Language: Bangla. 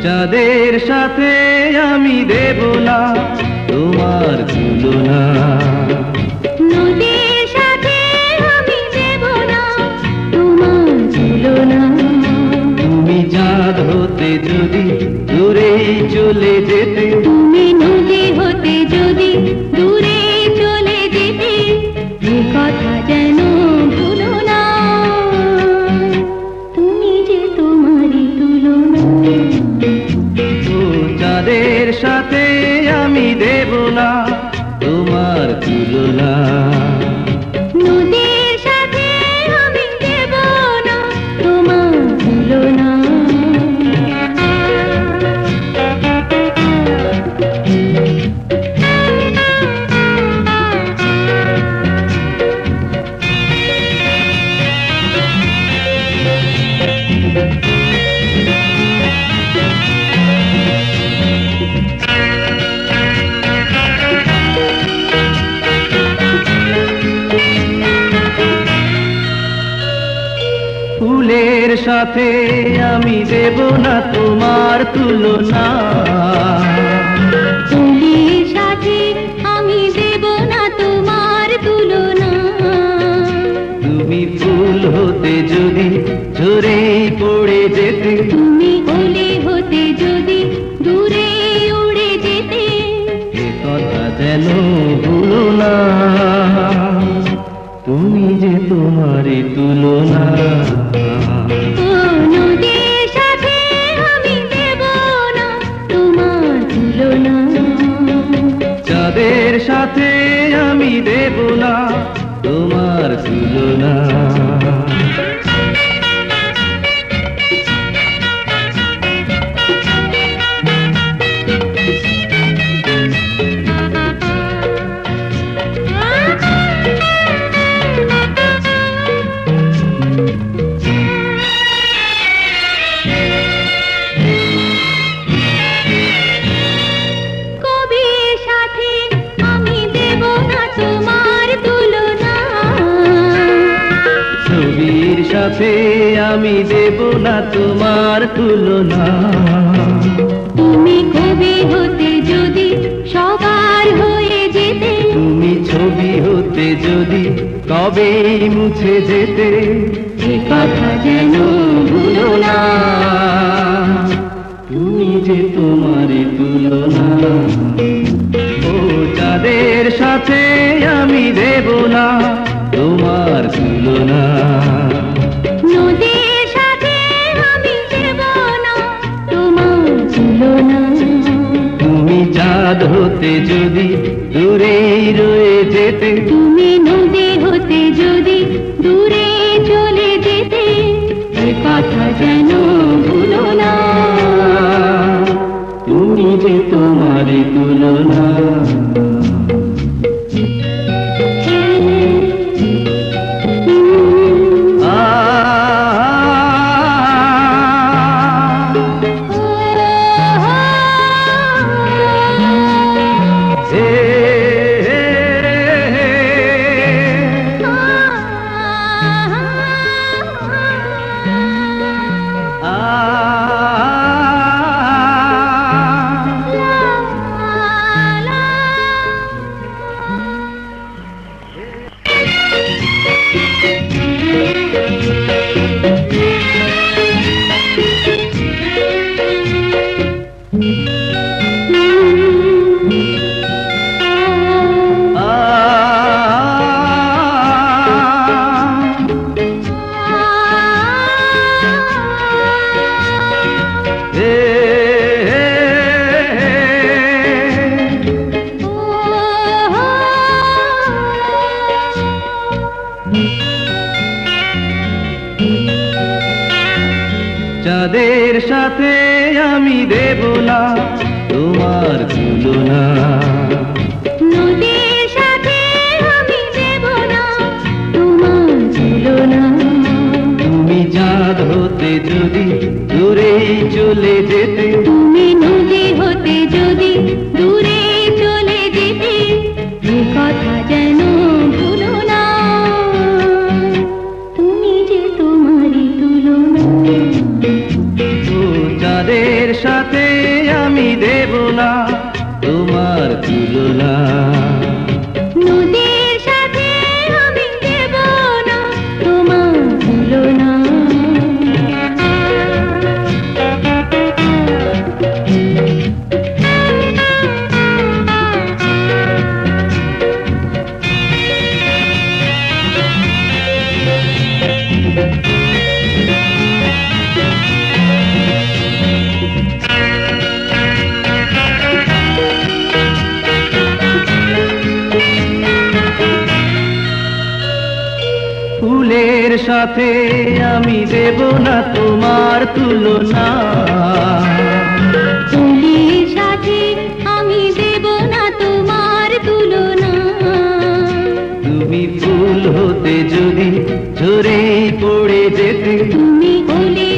চাঁদের সাথে আমি দেব না তোমার তুলনা, নদীর সাথে আমি দেব না তোমার তুলনা। তুমি চাঁদ হতে যদি দূরে চলে যেতে, তুমি নদী হতে যদি দূরে চলে যেতে, এ কথা যেন ভুলো না, তুমি যে তোমারই তুলনা। চাঁদের সাথে আমি দেব না তোমার তুলনা, নদীর সাথে আমি দেব না তোমার তুলনা। ফুলের সাথে আমি দেব না তোমার তুলনা, ফুলের সাথে আমি দেব না তোমার তুলনা। তুমি ফুল হতে যদি ঝরে পড়ে যেতে, তুমি ওলে হতে যদি দূরে উড়ে যেতে, এ কথা যেন ভুলো না, তুমি যে তোমারই তুলনা। ও নদীর সাথে আমি দেব না তোমার তুলনা, চাঁদের সাথে আমি দেব না তোমার তুলনা। কবির সাথে আমি দেব না তোমার তুলনা, ছবির সাথে আমি দেব না তোমার তুলনা, তুমি কবি হতে যদি সবার হয়ে যেতে, তুমি ছবি হতে যদি কবে মুছে যেতে, এ কথা যেন ভুলো না, তুমি যে তোমারই তুলনা। ও চাঁদের সাথে আমি দেব না তোমার তুলনা, নদীর সাথে আমি দেব না তোমার তুলনা। তুমি চাঁদ হতে যদি দূরে রয়ে যেতে, তুমি নদী হতে যদি দূরে চলে যেতে, এ কথা যেন ভুলো না, তুমি যে তোমারই তুলনা। La সাথে আমি দেব না তোমার তুলনা। নদীর সাথে আমি দেব না তোমার তুলনা। তুমি চাঁদ হতে যদি দূরেই চলে যেতে, তুমি নদী হতে যদি দূরে চলে যেতে, এ কথা যেন ভুলো না, তুমি যে তোমারই তুলনা। ও চাঁদের সাথে আমি দেব না তোমার তুলনা। নদীর সাথে আমি দেব না তোমার তুলনা। ফুলের সাথে আমি দেব না তোমার তুলনা। ফুলের সাথে আমি দেব না তোমার তুলনা। তুমি ফুল হতে যদি ঝরে পড়ে যেতে, তুমি হলে